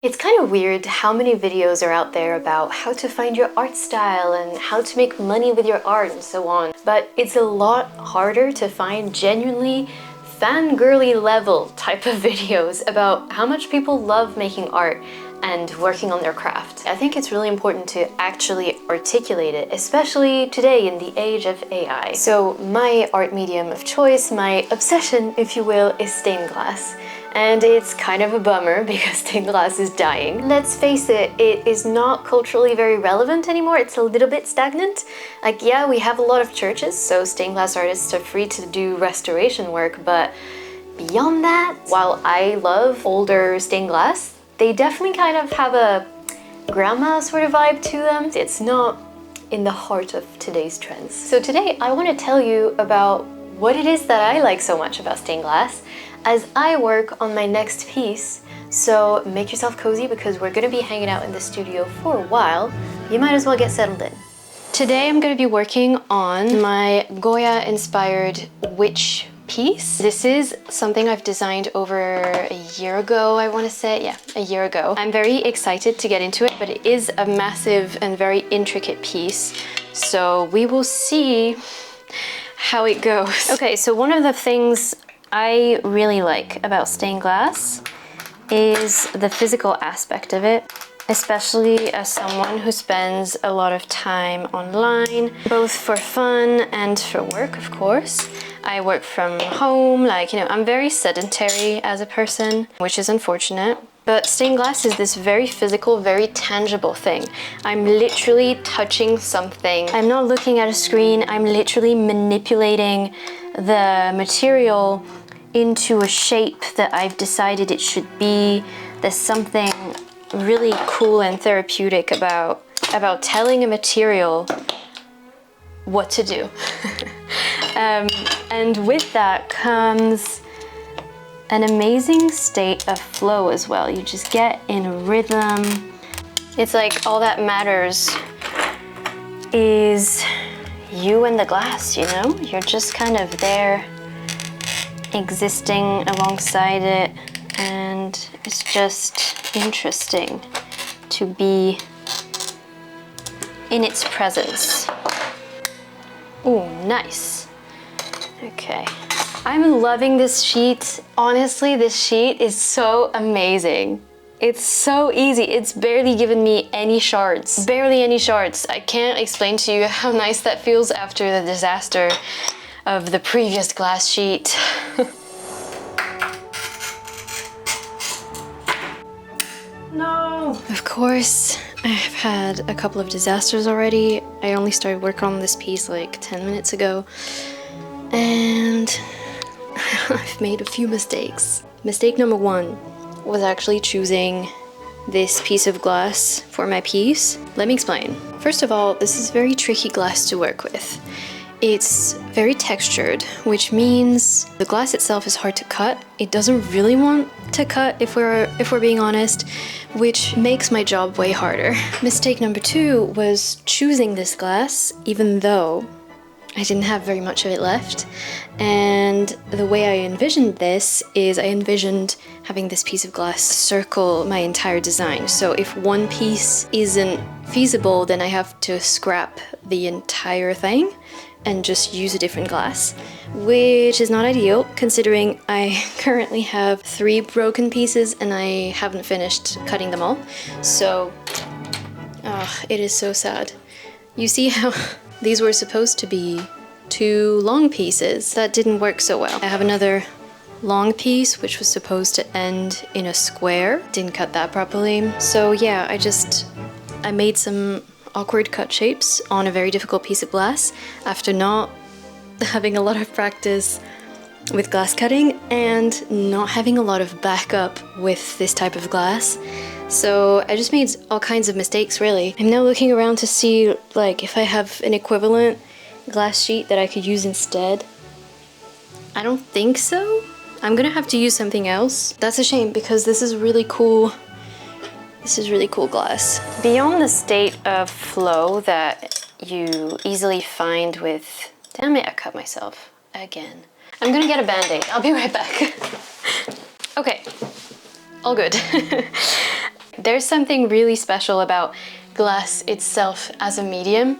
It's kind of weird how many videos are out there about how to find your art style and how to make money with your art and so on, but it's a lot harder to find genuinely fangirly level type of videos about how much people love making art and working on their craft. I think it's really important to actually articulate it, especially today in the age of AI. So my art medium of choice, my obsession, if you will, is stained glass. And it's kind of a bummer because stained glass is dying. Let's face it, it is not culturally very relevant anymore. It's a little bit stagnant. Like, yeah, we have a lot of churches, so stained glass artists are free to do restoration work, but beyond that, while I love older stained glass, they definitely kind of have a grandma sort of vibe to them. It's not in the heart of today's trends. So today I want to tell you about what it is that I like so much about stained glass as I work on my next piece. So make yourself cozy because we're going to be hanging out in the studio for a while. You might as well get settled in. Today I'm going to be working on my Goya-inspired witch piece. This is something I've designed over a year ago, I want to say. Yeah, a year ago. I'm very excited to get into it, but it is a massive and very intricate piece. So we will see how it goes. Okay, so one of the things I really like about stained glass is the physical aspect of it, especially as someone who spends a lot of time online, both for fun and for work, of course. I work from home, like, I'm very sedentary as a person, which is unfortunate. But stained glass is this very physical, very tangible thing. I'm literally touching something. I'm not looking at a screen, I'm literally manipulating the material into a shape that I've decided it should be. There's something really cool and therapeutic about telling a material what to do. And with that comes an amazing state of flow as well. You just get in a rhythm. It's like all that matters is you and the glass, You're just kind of there, existing alongside it, and it's just interesting to be in its presence. Ooh, nice. Okay. I'm loving this sheet. Honestly, this sheet is so amazing. It's so easy. It's barely given me any shards. Barely any shards. I can't explain to you how nice that feels after the disaster of the previous glass sheet. No! Of course, I've had a couple of disasters already. I only started work on this piece like 10 minutes ago, and I've made a few mistakes. Mistake number one was actually choosing this piece of glass for my piece. Let me explain. First of all, this is very tricky glass to work with. It's very textured, which means the glass itself is hard to cut. It doesn't really want to cut, if we're being honest, which makes my job way harder. Mistake number two was choosing this glass, even though I didn't have very much of it left. And the way I envisioned this is I envisioned having this piece of glass circle my entire design. So if one piece isn't feasible, then I have to scrap the entire thing and just use a different glass, which is not ideal considering I currently have 3 broken pieces and I haven't finished cutting them all. So, it is so sad. You see how these were supposed to be 2 long pieces. That didn't work so well. I have another long piece which was supposed to end in a square. Didn't cut that properly. So yeah, I made some awkward cut shapes on a very difficult piece of glass after not having a lot of practice with glass cutting and not having a lot of backup with this type of glass. So I just made all kinds of mistakes, really. I'm now looking around to see like if I have an equivalent glass sheet that I could use instead. I don't think so. I'm gonna have to use something else. That's a shame because this is really cool. This is really cool glass. Beyond the state of flow that you easily find with... Damn it, I cut myself again. I'm gonna get a band-aid. I'll be right back. Okay, all good. there's something really special about glass itself as a medium,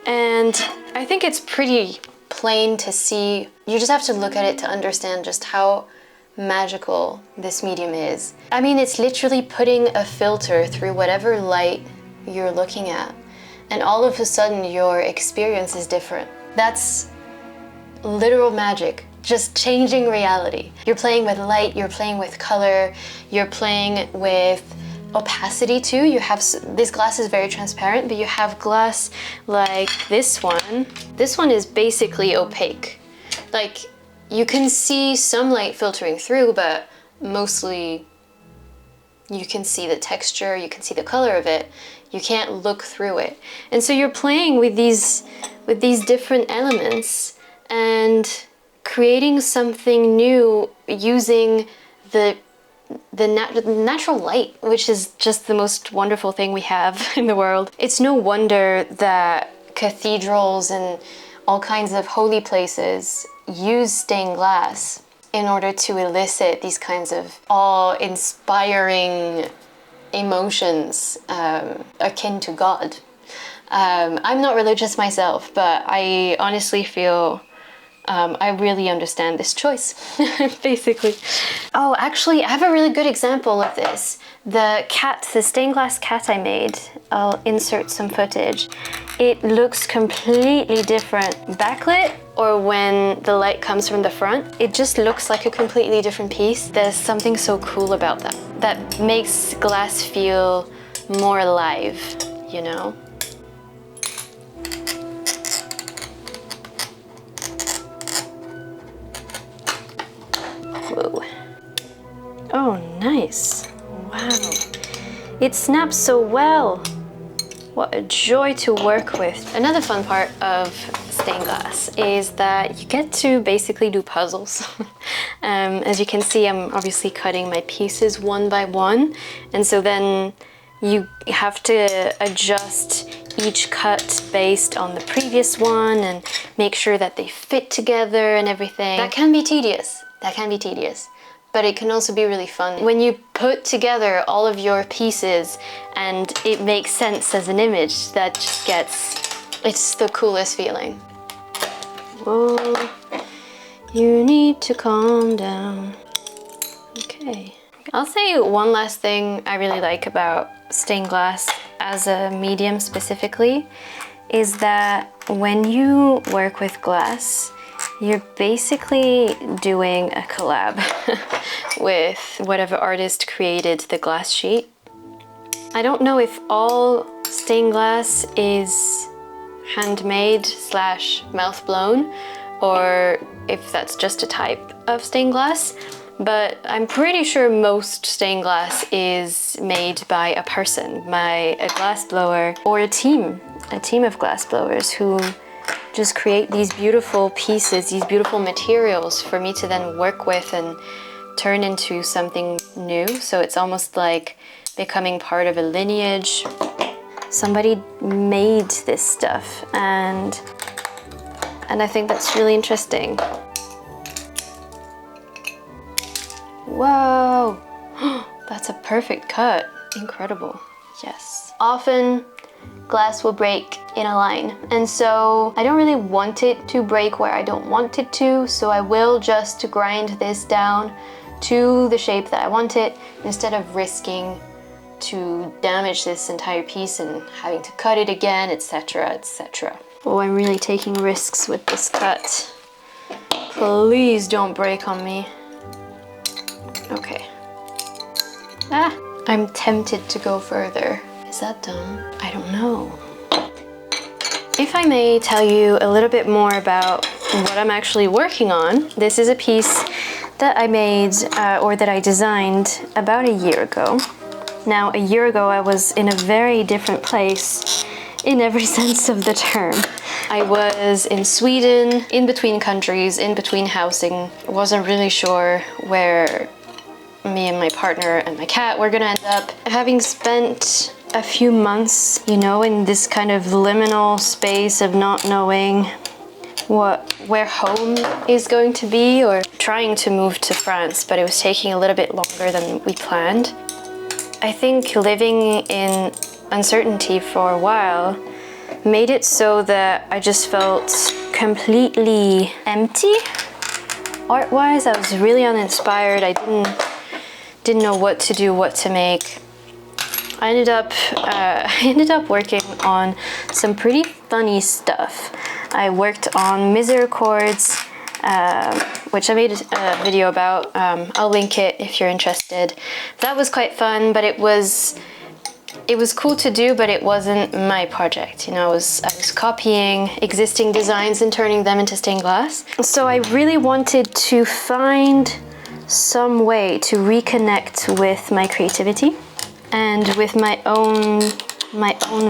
and I think it's pretty plain to see. You just have to look at it to understand just how magical this medium is. I mean, it's literally putting a filter through whatever light you're looking at, and all of a sudden your experience is different. That's literal magic, just changing reality. You're playing with light, you're playing with color, you're playing with opacity too. You have, this glass is very transparent, but you have glass like this one. This one is basically opaque. Like, you can see some light filtering through, but mostly you can see the texture, you can see the color of it. You can't look through it. And so you're playing with these different elements and creating something new using the natural light, which is just the most wonderful thing we have in the world. It's no wonder that cathedrals and all kinds of holy places use stained glass in order to elicit these kinds of awe-inspiring emotions akin to God. I'm not religious myself, but I honestly feel I really understand this choice, basically. Oh, actually, I have a really good example of this. The stained glass cat I made, I'll insert some footage. It looks completely different backlit or when the light comes from the front. It just looks like a completely different piece. There's something so cool about that. That makes glass feel more alive, you know? Whoa. Oh, nice. Wow. It snaps so well. What a joy to work with. Another fun part of stained glass is that you get to basically do puzzles. As you can see, I'm obviously cutting my pieces one by one. And so then you have to adjust each cut based on the previous one and make sure that they fit together and everything. That can be tedious. That can be tedious. But it can also be really fun. When you put together all of your pieces and it makes sense as an image, that just it's the coolest feeling. Whoa, you need to calm down. Okay. I'll say one last thing I really like about stained glass as a medium specifically is that when you work with glass, you're basically doing a collab with whatever artist created the glass sheet. I don't know if all stained glass is handmade / mouth blown, or if that's just a type of stained glass, but I'm pretty sure most stained glass is made by a person, by a glass blower or a team of glass blowers who just create these beautiful pieces, these beautiful materials for me to then work with and turn into something new. So it's almost like becoming part of a lineage. Somebody made this stuff, and I think that's really interesting. Whoa, that's a perfect cut. Incredible. Yes. Often glass will break in a line, and so I don't really want it to break where I don't want it to, so I will just grind this down to the shape that I want it instead of risking to damage this entire piece and having to cut it again, etc., etc. Oh, I'm really taking risks with this cut. Please don't break on me. Okay. Ah, I'm tempted to go further. Is that done? I don't know. If I may tell you a little bit more about what I'm actually working on, this is a piece that I made or that I designed about a year ago. Now, a year ago, I was in a very different place in every sense of the term. I was in Sweden, in between countries, in between housing. Wasn't really sure where me and my partner and my cat were gonna end up. Having spent a few months, you know, in this kind of liminal space of not knowing where home is going to be, or trying to move to France, but it was taking a little bit longer than we planned. I think living in uncertainty for a while made it so that I just felt completely empty. Art-wise, I was really uninspired. I didn't know what to do, what to make. I ended up working on some pretty funny stuff. I worked on misericords, which I made a video about. I'll link it if you're interested. That was quite fun, but it was cool to do, but it wasn't my project. You know, I was copying existing designs and turning them into stained glass. So I really wanted to find some way to reconnect with my creativity and with my own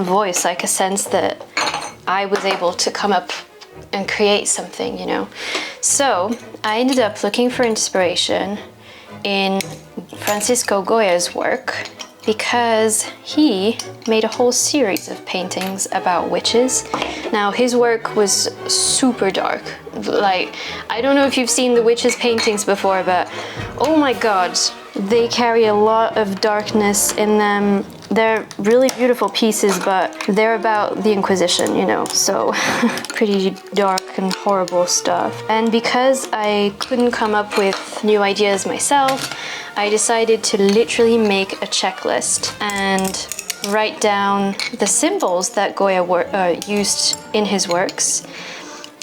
voice, like a sense that I was able to come up and create something, you know. So I ended up looking for inspiration in Francisco Goya's work, because he made a whole series of paintings about witches. Now, his work was super dark. Like, I don't know if you've seen the witches' paintings before, but oh my god, they carry a lot of darkness in them. They're really beautiful pieces, but they're about the Inquisition, you know, so pretty dark and horrible stuff. And because I couldn't come up with new ideas myself, I decided to literally make a checklist and write down the symbols that Goya used in his works,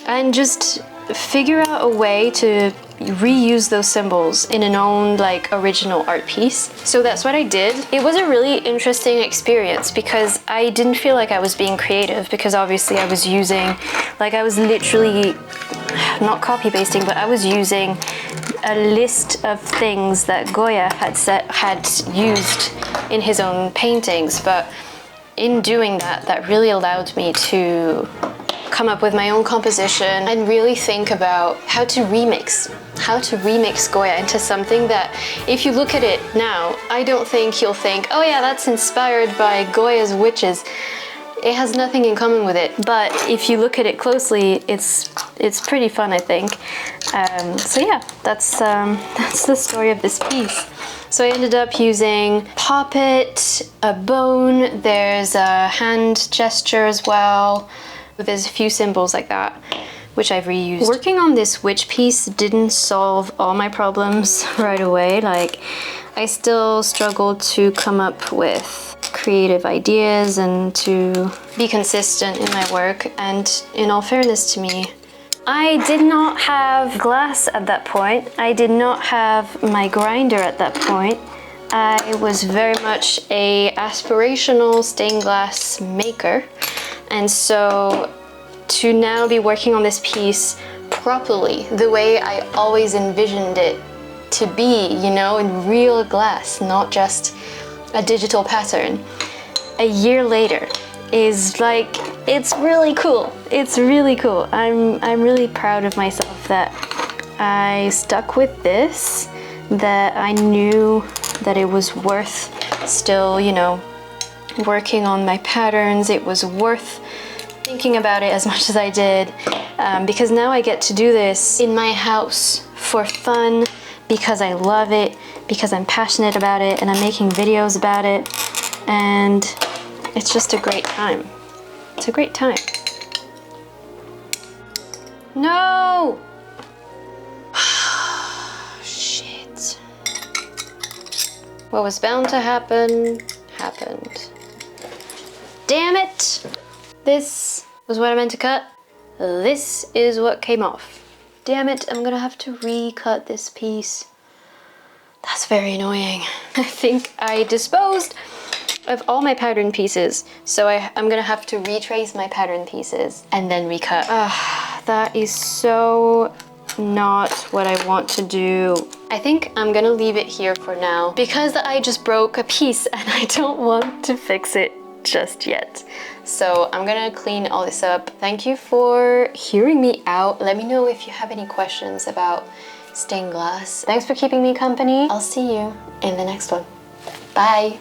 and just figure out a way to reuse those symbols in an own, like, original art piece. So that's what I did. It was a really interesting experience because I didn't feel like I was being creative, because obviously I was using, like, I was literally not copy pasting, but I was using a list of things that Goya had used in his own paintings. But in doing that, that really allowed me to come up with my own composition and really think about how to remix Goya into something that, if you look at it now, I don't think you'll think, oh yeah, that's inspired by Goya's witches. It has nothing in common with it, but if you look at it closely, it's pretty fun, I think. So yeah, that's the story of this piece. So I ended up using poppet, a bone, there's a hand gesture as well. There's a few symbols like that, which I've reused. Working on this witch piece didn't solve all my problems right away. Like, I still struggled to come up with creative ideas and to be consistent in my work. And in all fairness to me, I did not have glass at that point. I did not have my grinder at that point. I was very much a aspirational stained glass maker. And so to now be working on this piece properly, the way I always envisioned it to be, you know, in real glass, not just a digital pattern, a year later is like, it's really cool. It's really cool. I'm really proud of myself that I stuck with this, that I knew that it was worth still, you know, working on my patterns. It was worth thinking about it as much as I did, because now I get to do this in my house for fun, because I love it, because I'm passionate about it, and I'm making videos about it, and it's just a great time. It's a great time. No! Shit. What was bound to happen, happened. Damn it! This was what I meant to cut. This is what came off. Damn it, I'm gonna have to recut this piece. That's very annoying. I think I disposed of all my pattern pieces, so I'm gonna have to retrace my pattern pieces and then recut. That is so not what I want to do. I think I'm gonna leave it here for now because I just broke a piece and I don't want to fix it just yet. So I'm gonna clean all this up. Thank you for hearing me out. Let me know if you have any questions about stained glass. Thanks for keeping me company. I'll see you in the next one. Bye.